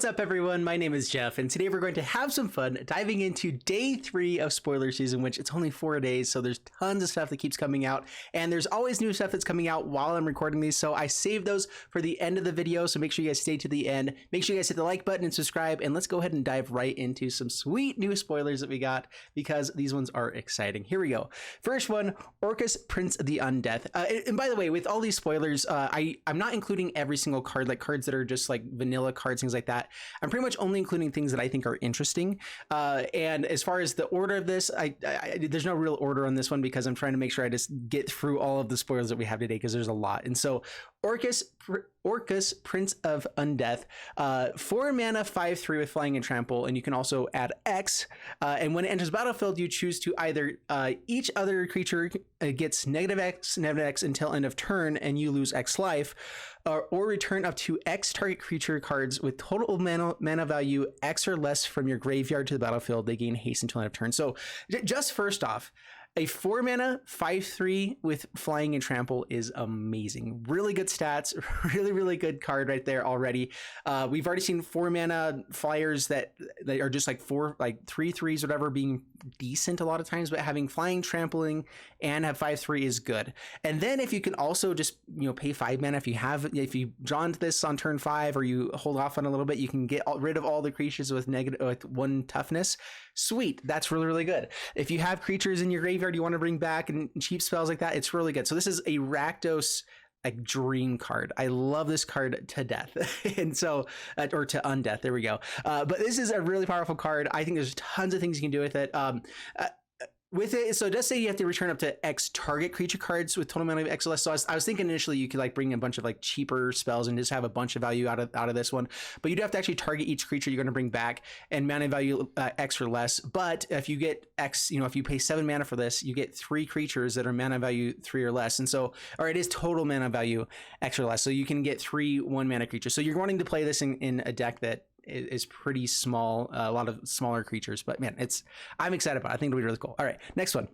What's up everyone, my name is Jeff, and today we're going to have some fun diving into day 3 of spoiler season, which it's only 4 days, so there's tons of stuff that keeps coming out, and there's always new stuff that's coming out while I'm recording these, so I saved those for the end of the video, so make sure you guys stay to the end. Make sure you guys hit the like button and subscribe, and let's go ahead and dive right into some sweet new spoilers that we got, because these ones are exciting. Here we go. First one, Oras, Prince of the Undeath. And by the way, with all these spoilers, I'm not including every single card, like cards that are just like vanilla cards, things like that. I'm pretty much only including things that I think are interesting. And as far as the order of this, there's no real order on this one because I'm trying to make sure I just get through all of the spoilers that we have today because there's a lot. And so Oras, Prince of Undeath, 4 mana, 5/3 with flying and trample, and you can also add X. And when it enters battlefield, you choose to either each other creature gets -X until end of turn, and you lose X life, or return up to X target creature cards with total mana value X or less from your graveyard to the battlefield. They gain haste until end of turn. So just first off, a 4 mana 5/3 with flying and trample is amazing. Really good stats, really good card right there already. We've already seen 4 mana flyers that are just like 3/3s, whatever, being decent a lot of times, but having flying, trampling, and have 5/3 is good. And then if you can also just pay 5 mana, if you draw into this on turn 5 or you hold off on a little bit, you can get rid of all the creatures with 1 toughness. Sweet, that's really good. If you have creatures in your graveyard you want to bring back and cheap spells like that, it's really good. So this is a Rakdos dream card. I love this card to death. And so or to undeath, there we go. But this is a really powerful card. I think there's tons of things you can do with it. With it, so it does say you have to return up to X target creature cards with total mana of X or less. So I was thinking initially you could like bring a bunch of like cheaper spells and just have a bunch of value out of this one, but you do have to actually target each creature you're going to bring back and mana value X or less. But if you get X, if you pay 7 mana for this, you get 3 creatures that are mana value 3 or less, and so, or it is total mana value X or less, so you can get 3 1 mana creatures. So you're wanting to play this in a deck that is pretty small, a lot of smaller creatures, but man, I'm excited about it. I think it'll be really cool. All right, next one.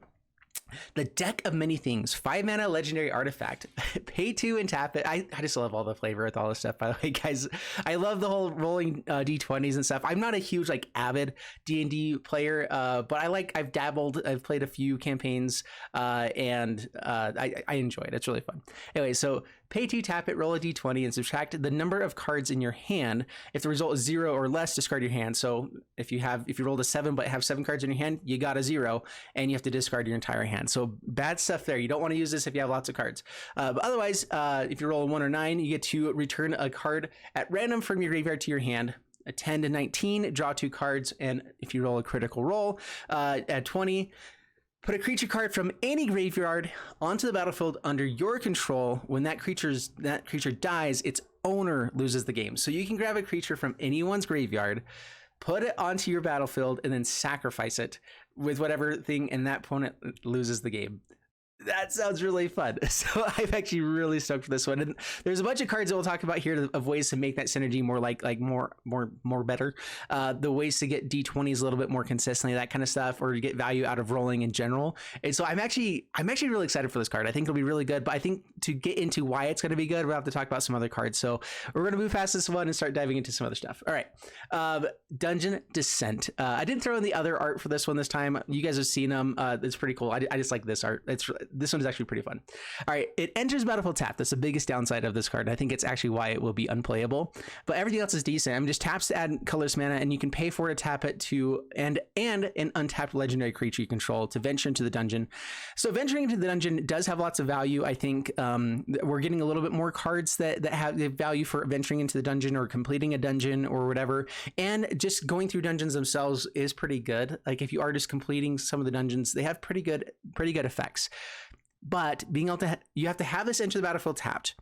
The Deck of Many Things, 5 mana legendary artifact. Pay 2 and tap it. I just love all the flavor with all this stuff, by the way, guys. I love the whole rolling D20s and stuff. I'm not a huge like avid D&D player, but I've dabbled, I've played a few campaigns, and I enjoy it. It's really fun. Anyway, so pay 2, tap it, roll a D20, and subtract the number of cards in your hand. If the result is 0 or less, discard your hand. So if you rolled a 7 but have 7 cards in your hand, you got a 0, and you have to discard your entire hand. So bad stuff there. You don't want to use this if you have lots of cards. But otherwise, if you roll a 1 or 9, you get to return a card at random from your graveyard to your hand. A 10 to 19, draw 2 cards, and if you roll a critical roll, at 20, put a creature card from any graveyard onto the battlefield under your control. When that creature dies, its owner loses the game. So you can grab a creature from anyone's graveyard, put it onto your battlefield, and then sacrifice it with whatever thing, and that opponent loses the game. That sounds really fun. So I'm actually really stoked for this one. And there's a bunch of cards that we'll talk about here of ways to make that synergy more more better. The ways to get D20s a little bit more consistently, that kind of stuff, or to get value out of rolling in general. And so I'm actually really excited for this card. I think it'll be really good, but I think to get into why it's going to be good, we'll have to talk about some other cards. So we're going to move past this one and start diving into some other stuff. All right. Dungeon Descent. I didn't throw in the other art for this one this time. You guys have seen them. It's pretty cool. I just like this art. This one is actually pretty fun. All right, it enters battlefield tap. That's the biggest downside of this card. I think it's actually why it will be unplayable, but everything else is decent. Just taps to add colorless mana, and you can pay for it to tap it to and an untapped legendary creature you control to venture into the dungeon. So venturing into the dungeon does have lots of value. I think we're getting a little bit more cards that have the value for venturing into the dungeon or completing a dungeon or whatever, and just going through dungeons themselves is pretty good. Like if you are just completing some of the dungeons, they have pretty good effects. But being able to, you have to have this enter the battlefield tapped.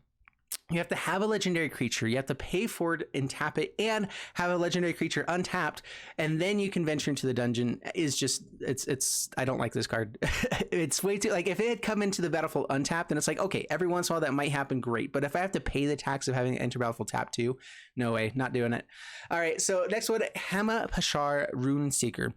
You have to have a legendary creature. You have to pay for it and tap it, and have a legendary creature untapped, and then you can venture into the dungeon. Is just it's. I don't like this card. It's way too, like, if it had come into the battlefield untapped, then it's like, okay, every once in a while that might happen, great. But if I have to pay the tax of having to enter battlefield tap too, no way, not doing it. All right, so next one, Hama Pashar Rune Seeker.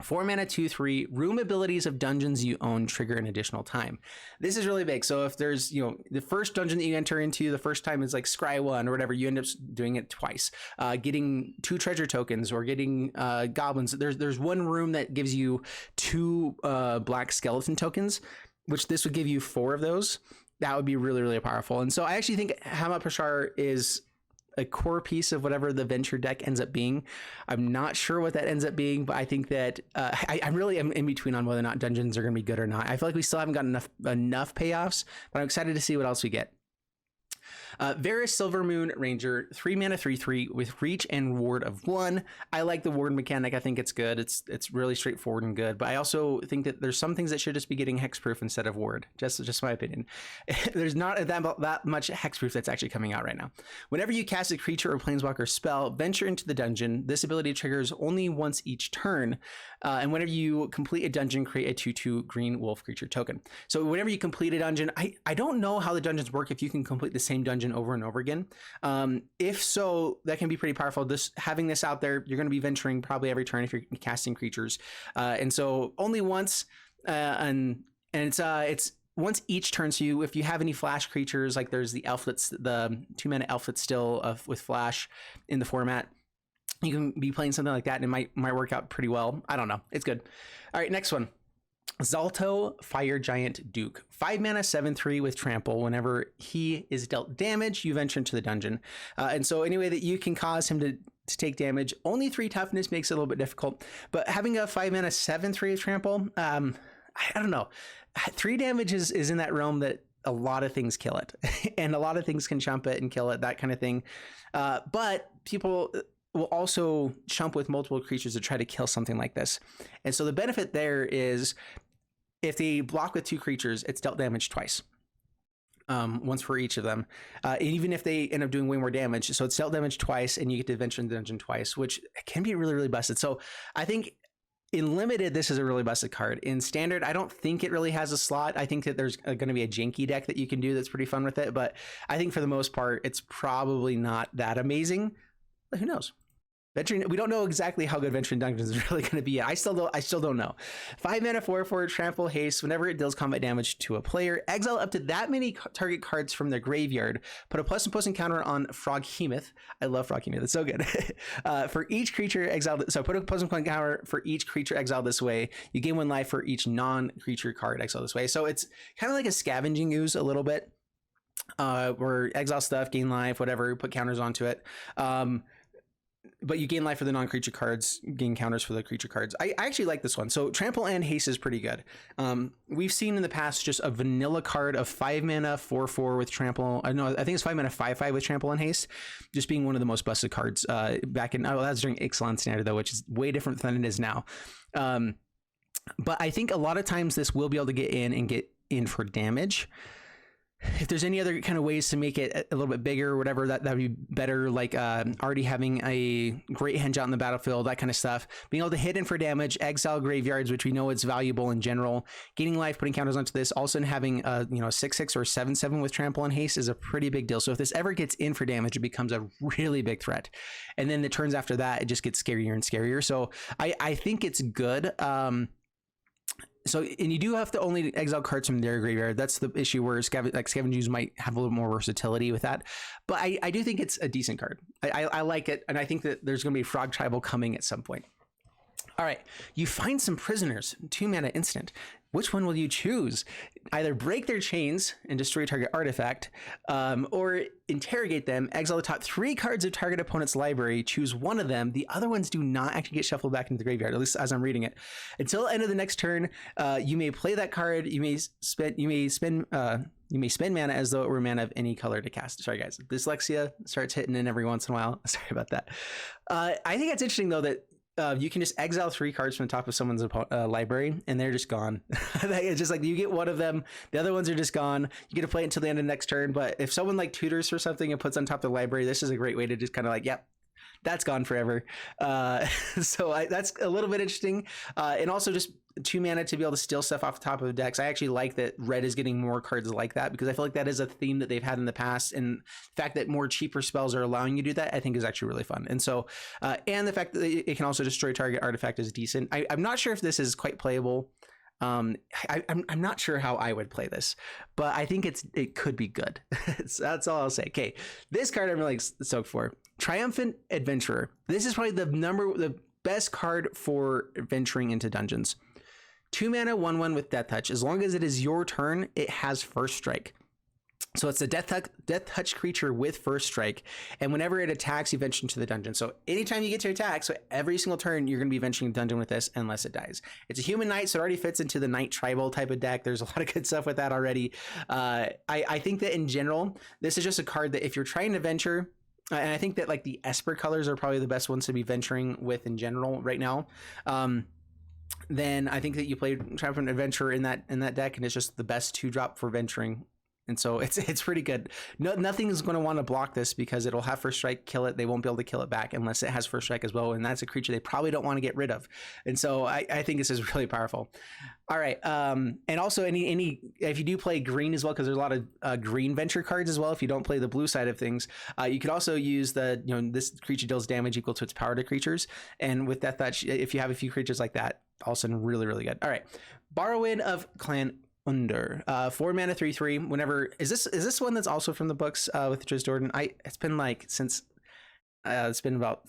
4 mana, 2/3. Room abilities of dungeons you own trigger an additional time. This is really big. So if there's, you know, the first dungeon that you enter into, the first time is like Scry 1 or whatever, you end up doing it twice. Getting 2 treasure tokens or getting goblins. There's one room that gives you 2 black skeleton tokens, which this would give you 4 of those. That would be really, really powerful. And so I actually think Hama Pashar is a core piece of whatever the venture deck ends up being. I'm not sure what that ends up being, but I think that I really am in between on whether or not dungeons are going to be good or not. I feel like we still haven't gotten enough payoffs, but I'm excited to see what else we get. Varis Silvermoon Ranger, 3 mana, 3/3 with reach and ward of 1. I like the ward mechanic. I think it's good. It's really straightforward and good. But I also think that there's some things that should just be getting hexproof instead of ward. Just my opinion. There's not that much hexproof that's actually coming out right now. Whenever you cast a creature or planeswalker spell, venture into the dungeon. This ability triggers only once each turn. And whenever you complete a dungeon, create a 2/2 green wolf creature token. So whenever you complete a dungeon, I don't know how the dungeons work if you can complete the same dungeon over and over again. If so, that can be pretty powerful. Having this out there, you're going to be venturing probably every turn if you're casting creatures. And so only once, and it's once each turn. So if you have any flash creatures, like there's the 2 mana elf that's still with flash in the format, you can be playing something like that and it might work out pretty well. I don't know. It's good. All right, next one. Zolto, Fire Giant Duke. 5 mana, 7/3 with trample. Whenever he is dealt damage, you venture into the dungeon. And so any way that you can cause him to take damage, only 3 toughness makes it a little bit difficult. But having a 5 mana, 7/3 with trample, I don't know. 3 damage is in that realm that a lot of things kill it. And a lot of things can chump it and kill it, that kind of thing. But people will also chump with multiple creatures to try to kill something like this. And so the benefit there is if they block with 2 creatures, it's dealt damage twice. Once for each of them. Even if they end up doing way more damage. So it's dealt damage twice and you get to venture in the dungeon twice, which can be really, really busted. So I think in limited, this is a really busted card. In standard, I don't think it really has a slot. I think that there's going to be a janky deck that you can do that's pretty fun with it. But I think for the most part, it's probably not that amazing. But who knows? Venturing, we don't know exactly how good Venturing Dungeons is really going to be yet. I still don't know. 5 mana, 4/4 trample haste. Whenever it deals combat damage to a player, exile up to that many target cards from their graveyard. Put a +1/++ encounter on Froghemoth. I love Froghemoth. It's so good. For each creature exiled, so put a +1/++ encounter for each creature exiled this way. You gain 1 life for each non-creature card exiled this way. So it's kind of like a scavenging ooze a little bit, where exile stuff, gain life, whatever, put counters onto it. But you gain life for the non-creature cards, gain counters for the creature cards. I actually like this one. So trample and haste is pretty good. We've seen in the past just a vanilla card of 5 mana, 4/4 with trample. I think it's 5 mana, 5/5 with trample and haste, just being one of the most busted cards back in. Oh, that's during Ixalan standard though, which is way different than it is now. But I think a lot of times this will be able to get in for damage. If there's any other kind of ways to make it a little bit bigger or whatever, that would be better, like already having a great henge out in the battlefield, that kind of stuff. Being able to hit in for damage, exile graveyards, which we know is valuable in general. Gaining life, putting counters onto this. Also having a 6/6 or 7/7 with trample and haste is a pretty big deal. So if this ever gets in for damage, it becomes a really big threat. And then the turns after that, it just gets scarier and scarier. So I think it's good. And you do have to only exile cards from their graveyard. That's the issue where Scavengers might have a little more versatility with that. But I do think it's a decent card. I like it, and I think that there's going to be Frog Tribal coming at some point. All right, you find some prisoners, 2 mana instant. Which one will you choose? Either break their chains and destroy target artifact, or interrogate them, exile the top 3 cards of target opponent's library, choose one of them. The other ones do not actually get shuffled back into the graveyard, at least as I'm reading it. Until the end of the next turn, you may play that card. You may spend mana as though it were mana of any color to cast. Sorry guys, dyslexia starts hitting in every once in a while. Sorry about that. I think it's interesting though that you can just exile 3 cards from the top of someone's library and they're just gone. It's just like you get one of them, the other ones are just gone. You get to play it until the end of the next turn. But if someone like tutors for something and puts on top of the library, this is a great way to just kind of like, yep, that's gone forever. That's a little bit interesting. And also just 2 mana to be able to steal stuff off the top of the decks. I actually like that red is getting more cards like that, because I feel like that is a theme that they've had in the past, and the fact that more cheaper spells are allowing you to do that, I think is actually really fun. And so and the fact that it can also destroy target artifact is decent. I'm not sure if this is quite playable. I'm not sure how I would play this, but I think it could be good. So that's all I'll say. Okay, this card I'm really stoked for. Triumphant Adventurer. This is probably the best card for venturing into dungeons. 2 mana, 1/1 with Death Touch. As long as it is your turn, it has first strike. So it's a Death Touch creature with first strike, and whenever it attacks, you venture into the dungeon. So anytime you get to attack, so every single turn, you're going to be venturing a dungeon with this, unless it dies. It's a human knight, so it already fits into the knight tribal type of deck. There's a lot of good stuff with that already. I think that in general, this is just a card that if you're trying to venture, and I think that like the Esper colors are probably the best ones to be venturing with in general right now. Then I think that you play Triumphant Adventurer in that deck, and it's just the best 2-drop for venturing. And so it's pretty good. Nothing is going to want to block this, because it'll have first strike, kill it. They won't be able to kill it back unless it has first strike as well. And that's a creature they probably don't want to get rid of. And so I think this is really powerful. All right. And also if you do play green as well, because there's a lot of green venture cards as well. If you don't play the blue side of things, you could also use this creature deals damage equal to its power to creatures. And with Death Touch, if you have a few creatures like that, also really, really good. All right. Borrowing of Clan Under. 4 mana, 3/3. Whenever is this one that's also from the books with Triss Jordan? It's been like since it's been about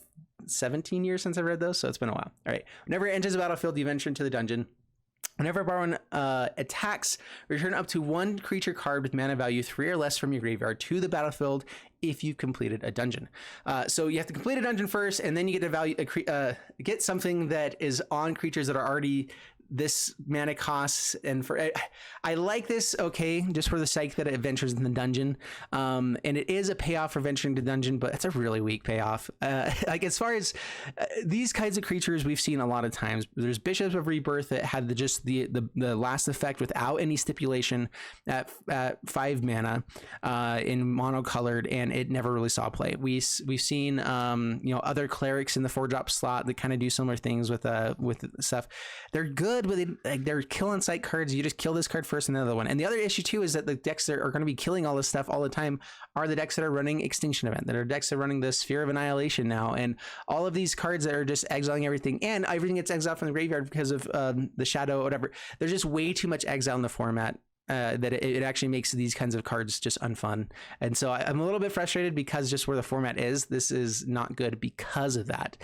17 years since I read those, so it's been a while. All right. Whenever it enters the battlefield, you venture into the dungeon. Whenever Borrowing attacks, return up to 1 creature card with mana value 3 or less from your graveyard to the battlefield if you've completed a dungeon. So you have to complete a dungeon first, and then you get get something that is on creatures that are already this mana costs. And I like this, okay, just for the sake that it ventures in the dungeon, and it is a payoff for venturing to dungeon, but it's a really weak payoff. Like as far as these kinds of creatures we've seen a lot of times, there's Bishops of Rebirth that had the last effect without any stipulation at 5 mana in monocolored, and it never really saw play. We've seen other clerics in the 4-drop slot that kind of do similar things with stuff. They're good, but they're kill on sight cards. You just kill this card first and the other one. And the other issue too is that the decks that are going to be killing all this stuff all the time are the decks that are running Extinction Event, that are decks that are running the Sphere of Annihilation now, and all of these cards that are just exiling everything, and everything gets exiled from the graveyard because of the shadow or whatever. There's just way too much exile in the format. That it actually makes these kinds of cards just unfun. And so I'm a little bit frustrated because just where the format is, this is not good because of that.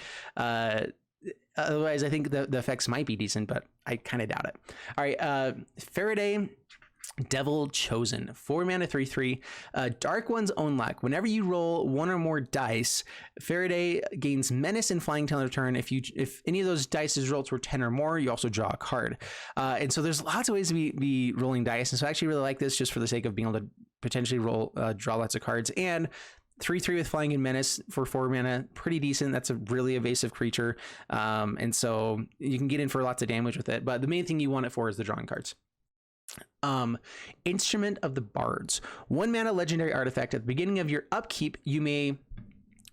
Otherwise, I think the effects might be decent, but I kind of doubt it. All right, Farideh, Devil Chosen, 4 mana, 3/3. Dark One's Own Luck. Whenever you roll 1 or more dice, Farideh gains Menace and Flying till end of turn. If any of those dice's results were 10 or more, you also draw a card. And so there's lots of ways to be rolling dice. And so I actually really like this just for the sake of being able to potentially draw lots of cards. And 3/3 with Flying and Menace for 4 mana, pretty decent. That's a really evasive creature. And so you can get in for lots of damage with it. But the main thing you want it for is the drawing cards. Instrument of the Bards. 1 mana legendary artifact. At the beginning of your upkeep, you may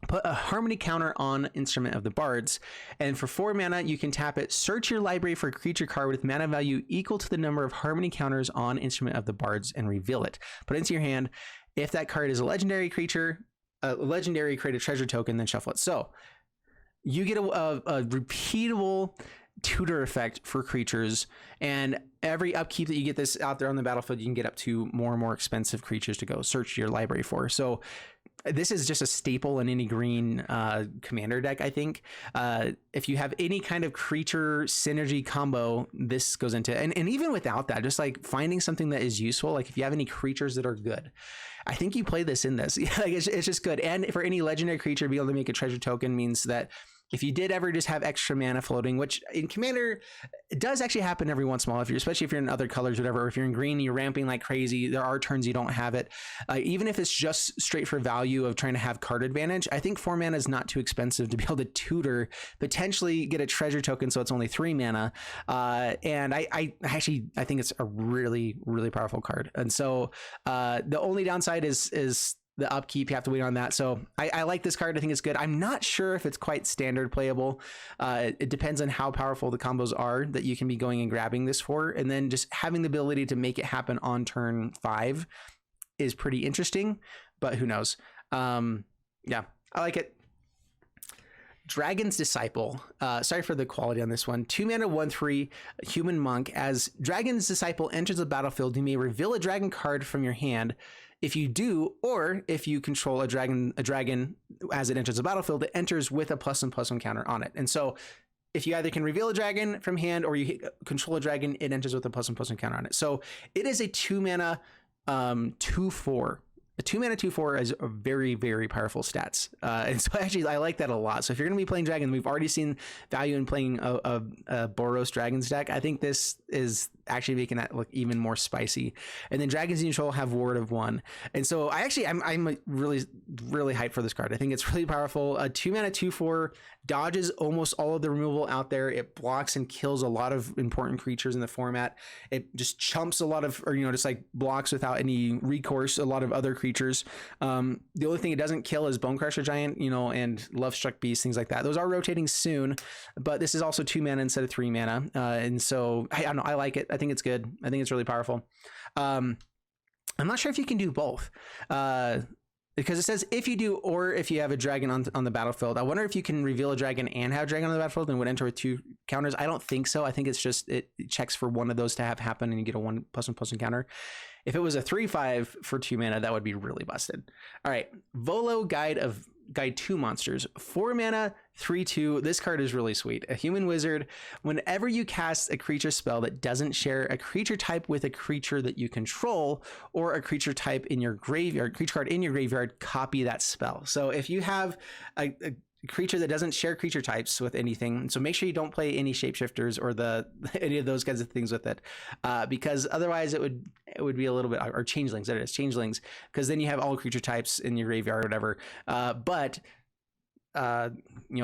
put a harmony counter on Instrument of the Bards, and for 4 mana you can tap it, search your library for a creature card with mana value equal to the number of harmony counters on Instrument of the Bards and reveal it. Put it into your hand. If that card is a legendary creature, create a treasure token, then shuffle it. So you get a repeatable tutor effect for creatures, and every upkeep that you get this out there on the battlefield, you can get up to more and more expensive creatures to go search your library for. So this is just a staple in any green commander deck, I think. If you have any kind of creature synergy combo, this goes into it. And even without that, just like finding something that is useful, like if you have any creatures that are good, I think you play this in this. Like it's just good. And for any legendary creature, be able to make a treasure token means that if you did ever just have extra mana floating, which in Commander it does actually happen every once in a while, especially if you're in other colors, whatever, or if you're in green and you're ramping like crazy, there are turns you don't have it. Even if it's just straight for value of trying to have card advantage, I think 4 mana is not too expensive to be able to tutor, potentially get a treasure token, so it's only 3 mana. And I think it's a really, really powerful card. And so the only downside is the upkeep, you have to wait on that. So I like this card. I think it's good. I'm not sure if it's quite standard playable. It depends on how powerful the combos are that you can be going and grabbing this for. And then just having the ability to make it happen on turn 5 is pretty interesting, but who knows? Yeah, I like it. Dragon's Disciple. Sorry for the quality on this one. 2 mana, 1/3, human monk. As Dragon's Disciple enters the battlefield, you may reveal a dragon card from your hand. If you do, or if you control a dragon as it enters the battlefield, it enters with a +1/+1 counter on it. And so if you either can reveal a dragon from hand or you control a dragon, it enters with a +1/+1 counter on it. So it is a 2 mana 2/4. A 2 mana 2/4 is a very, very powerful stats. And so actually I like that a lot. So if you're going to be playing dragon, we've already seen value in playing a Boros Dragons deck. I think this is actually making that look even more spicy. And then dragons in control have Ward of 1. And so I'm really, really hyped for this card. I think it's really powerful. A 2 mana 2/4 dodges almost all of the removal out there. It blocks and kills a lot of important creatures in the format. It just chumps a lot of, or, just like blocks without any recourse, a lot of other creatures. The only thing it doesn't kill is Bone Crusher Giant, and Love Struck Beast, things like that. Those are rotating soon, but this is also 2 mana instead of 3 mana. And so I don't know, I like it. I think it's good. I think it's really powerful. I'm not sure if you can do both. Because it says if you do, or if you have a dragon on the battlefield. I wonder if you can reveal a dragon and have a dragon on the battlefield and would enter with 2 counters. I don't think so. I think it's just it checks for one of those to have happen and you get a 1/1/1 counter. If it was a 3/5 for 2 mana, that would be really busted. All right, Volo Guide 2 monsters. 4 mana, 3/2. This card is really sweet. A human wizard. Whenever you cast a creature spell that doesn't share a creature type with a creature that you control, or a creature type in your graveyard, creature card in your graveyard, copy that spell. So if you have a creature that doesn't share creature types with anything, so make sure you don't play any shapeshifters or any of those kinds of things with it, because otherwise it would be a little bit, or changelings, there it is, changelings, because then you have all creature types in your graveyard or whatever. But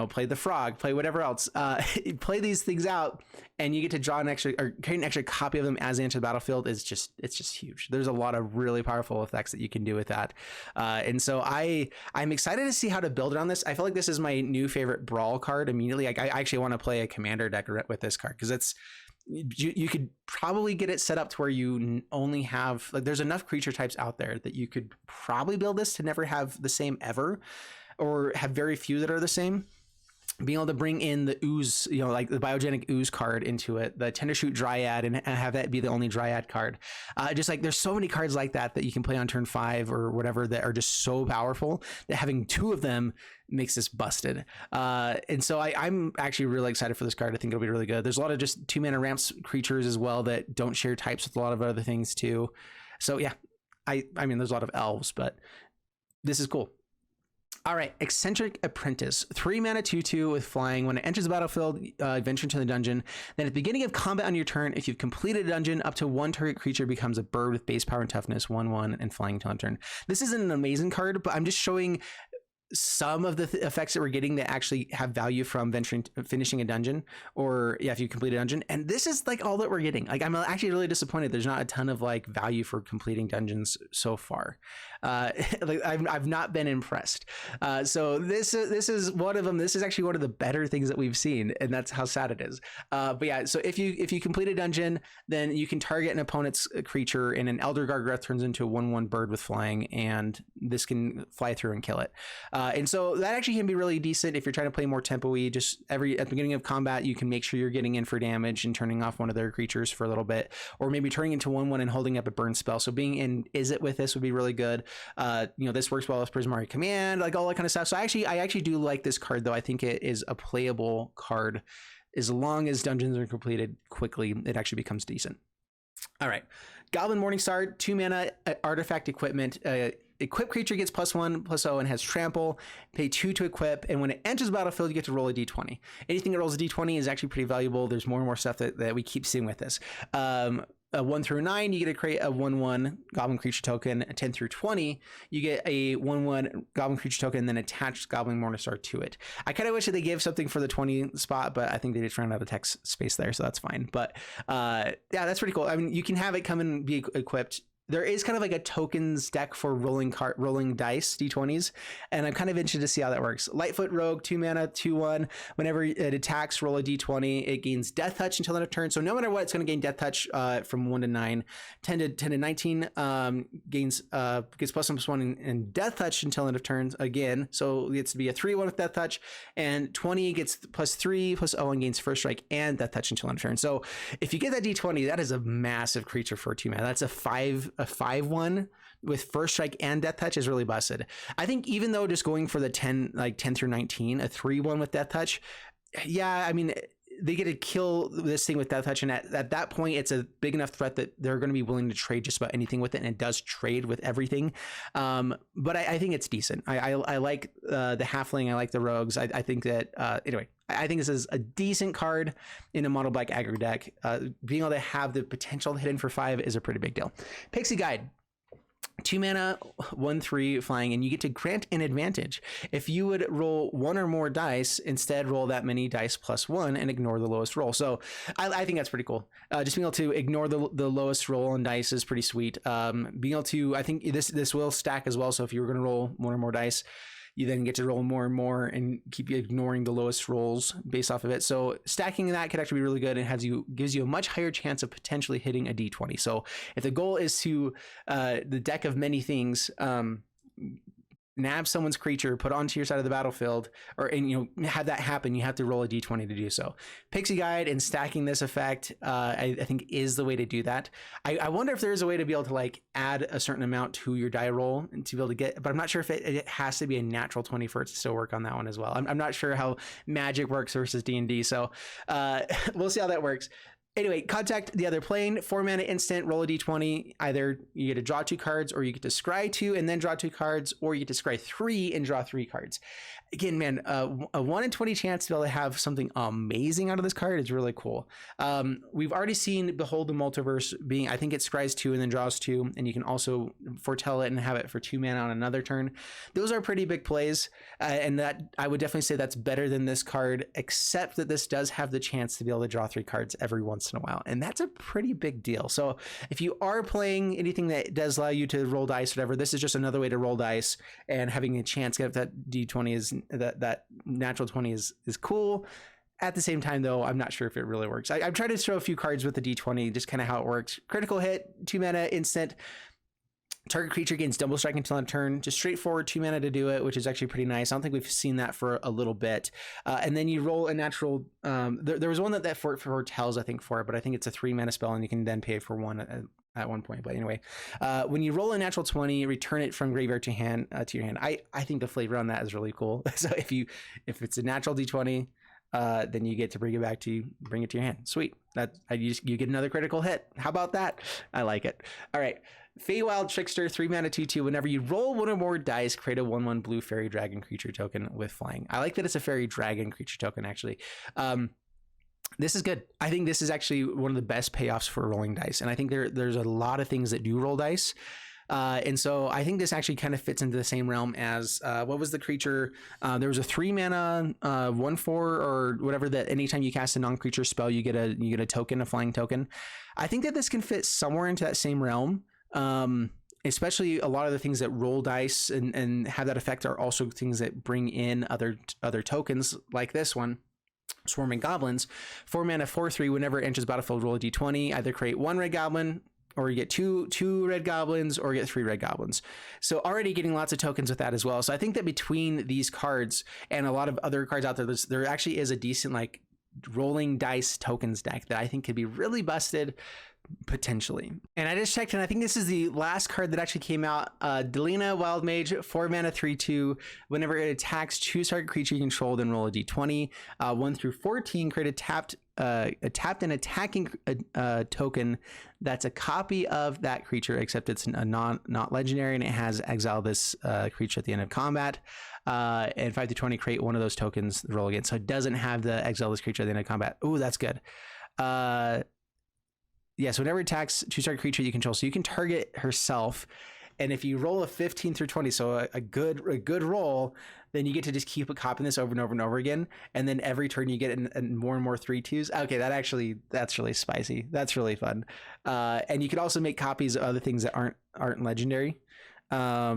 play the frog, play whatever else, play these things out, and you get to draw an extra, or create an extra copy of them as they enter the battlefield. It's just huge. There's a lot of really powerful effects that you can do with that. And so I'm excited to see how to build it on this. I feel like this is my new favorite brawl card immediately. I actually want to play a commander deck with this card, because you could probably get it set up to where you only have, there's enough creature types out there that you could probably build this to never have the same ever, or have very few that are the same. Being able to bring in the ooze, like the biogenic ooze card into it, the Tendershoot Dryad, and have that be the only Dryad card. Just like there's so many cards like that you can play on turn 5 or whatever that are just so powerful that having 2 of them makes this busted. And so I'm actually really excited for this card. I think it'll be really good. There's a lot of just 2 mana ramps creatures as well that don't share types with a lot of other things too. So yeah, I mean, there's a lot of elves, but this is cool. All right, Eccentric Apprentice, 3 mana 2/2 with flying. When it enters the battlefield, venture into the dungeon. Then at the beginning of combat on your turn, if you've completed a dungeon, up to 1 target creature becomes a bird with base power and toughness, 1/1, and flying until turn. This isn't an amazing card, but I'm just showing some of the effects that we're getting that actually have value from finishing a dungeon, or if you complete a dungeon. And this is like all that we're getting. Like, I'm actually really disappointed there's not a ton of like value for completing dungeons so far. Like I've not been impressed. So this is one of them. This is actually one of the better things that we've seen, and that's how sad it is. But yeah, so if you complete a dungeon, then you can target an opponent's creature, and an Elder Gargoth turns into a 1/1 bird with flying, and this can fly through and kill it. And so that actually can be really decent if you're trying to play more tempo-y. Just at the beginning of combat, you can make sure you're getting in for damage and turning off one of their creatures for a little bit, or maybe turning into 1/1 and holding up a burn spell. So being in Is It with this would be really good. This works well with Prismari Command, like all that kind of stuff. So I actually do like this card, though. I think it is a playable card. As long as dungeons are completed quickly, it actually becomes decent. All right, Goblin Morningstar, 2 mana artifact equipment. Equip creature gets +1/+0 and has trample. Pay 2 to equip, and when it enters the battlefield, you get to roll a d20. Anything that rolls a d20 is actually pretty valuable. There's more and more stuff that we keep seeing with this. 1 through 9, you get to create a 1/1 Goblin creature token. 10 through 20, you get a 1/1 Goblin creature token, and then attach Goblin Morningstar to it. I kind of wish that they gave something for the 20 spot, but I think they just ran out of text space there, so that's fine. But yeah, that's pretty cool. I mean, you can have it come and be equipped there is kind of like a tokens deck for rolling dice, D20s, and I'm kind of interested to see how that works. Lightfoot Rogue, 2 mana, 2/1. Whenever it attacks, roll a D20. It gains Death Touch until end of turn. So no matter what, it's going to gain Death Touch from 1 to 9. 10 to 19 gains +1/+1 and Death Touch until end of turns again. So it gets to be a 3/1 with Death Touch, and 20 gets +3/+0 and gains First Strike and Death Touch until end of turn. So if you get that D20, that is a massive creature for 2 mana. That's a 5/1 with First Strike and Death Touch is really busted. I think even though just going for the 10 through 19, a 3/1 with Death Touch, yeah, I mean, they get to kill this thing with Death Touch, and at that point, it's a big enough threat that they're going to be willing to trade just about anything with it, and it does trade with everything. But I think it's decent. I like the Halfling. I like the Rogues. I think that, anyway, I think this is a decent card in a mono black aggro deck. Being able to have the potential hidden for 5 is a pretty big deal. Pixie Guide. 2 mana, 1/3 flying, and you get to grant an advantage. If you would roll 1 or more dice, instead roll that many dice +1 and ignore the lowest roll. So I think that's pretty cool. Just being able to ignore the lowest roll on dice is pretty sweet. Being able to, I think this will stack as well. So if you were going to roll 1 or more dice, you then get to roll more and more and keep ignoring the lowest rolls based off of it. So stacking that could actually be really good and gives you a much higher chance of potentially hitting a D20. So if the goal is to the deck of many things, nab someone's creature, put it onto your side of the battlefield, and have that happen, you have to roll a D20 to do so. Pixie Guide and stacking this effect, I think is the way to do that. I wonder if there's a way to be able to add a certain amount to your die roll and to be able to get, but I'm not sure if it has to be a natural 20 for it to still work on that one as well. I'm not sure how Magic works versus D&D, so we'll see how that works. Anyway, Contact the Other Plane, 4 mana instant, roll a D20. Either you get to draw 2 cards, or you get to scry 2 and then draw 2 cards, or you get to scry 3 and draw 3 cards. Again, man, a 1 in 20 chance to be able to have something amazing out of this card is really cool. We've already seen Behold the Multiverse being, I think it scries 2 and then draws 2, and you can also foretell it and have it for 2 mana on another turn. Those are pretty big plays, and that I would definitely say that's better than this card, except that this does have the chance to be able to draw 3 cards every once in a while, and that's a pretty big deal. So if you are playing anything that does allow you to roll dice, whatever, this is just another way to roll dice, and having a chance to get that D20 is that natural 20 is cool. At the same time, though, I'm not sure if it really works. I'm trying to throw a few cards with the D20, just kind of how it works. Critical hit, 2 mana instant. Target creature gains double strike until end of turn. Just straightforward 2 mana to do it, which is actually pretty nice. I don't think we've seen that for a little bit. And then you roll a natural. There was one that foretells, I think, for it, but I think it's a 3 mana spell, and you can then pay for 1 at one point. But anyway, when you roll a natural 20, return it from graveyard to hand to your hand. I think the flavor on that is really cool. So if it's a natural D20, then you get to bring it to your hand. Sweet. You get another critical hit. How about that? I like it. All right. Feywild Trickster, 3 mana 2/2. Whenever you roll 1 or more dice, create a 1/1 blue fairy dragon creature token with flying. I like that it's a fairy dragon creature token, actually. This is good. I think this is actually one of the best payoffs for rolling dice. And I think there's a lot of things that do roll dice. And so I think this actually kind of fits into the same realm as what was the creature? There was a 3 mana 1/4 or whatever that anytime you cast a non-creature spell, you get a token, a flying token. I think that this can fit somewhere into that same realm. Especially a lot of the things that roll dice and have that effect are also things that bring in other tokens like this one. Swarming Goblins, 4 mana 4/3. Whenever it enters battlefield, roll a D20. Either create 1 red goblin, or you get two red goblins, or you get 3 red goblins. So already getting lots of tokens with that as well. So I think that between these cards and a lot of other cards out there, there actually is a decent rolling dice tokens deck that I think could be really busted potentially. And I just checked, and I think this is the last card that actually came out. Delina, Wild Mage, 4 mana 3/2. Whenever it attacks, choose target creature you control, then roll a D20. 1 through 14, create a tapped and attacking token that's a copy of that creature, except it's not legendary, and it has exile this creature at the end of combat. And 5 through 20, create 1 of those tokens, roll again. So it doesn't have the exile this creature at the end of combat. Ooh, that's good. Yeah, so whenever it attacks, choose target creature you control. So you can target herself, And if you roll a 15 through 20, so a good roll, then you get to just keep copying this over and over and over again. And then every turn you get and more 3/2s. Okay, that's really spicy. That's really fun. And you could also make copies of other things that aren't legendary.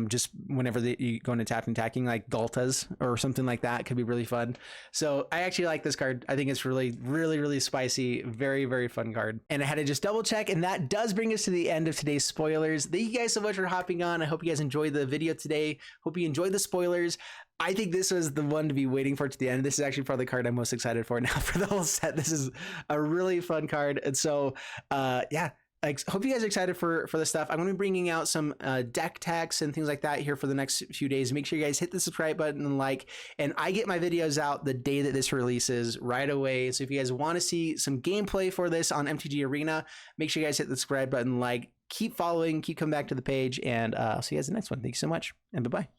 Just whenever you go into attacking, like Galtas or something like that could be really fun. So I actually like this card. I think it's really spicy. Very, very fun card. And I had to just double check, and that does bring us to the end of today's spoilers. Thank you guys so much for hopping on. I hope you guys enjoyed the video today. Hope you enjoyed the spoilers. I think this was the one to be waiting for to the end. This is actually probably the card I'm most excited for now for the whole set. This is a really fun card. And so, yeah. I hope you guys are excited for this stuff. I'm going to be bringing out some deck techs and things like that here for the next few days. Make sure you guys hit the subscribe button and like, and I get my videos out the day that this releases right away. So if you guys want to see some gameplay for this on MTG Arena, make sure you guys hit the subscribe button, like, keep following, keep coming back to the page, and I'll see you guys in the next one. Thank you so much, and bye-bye.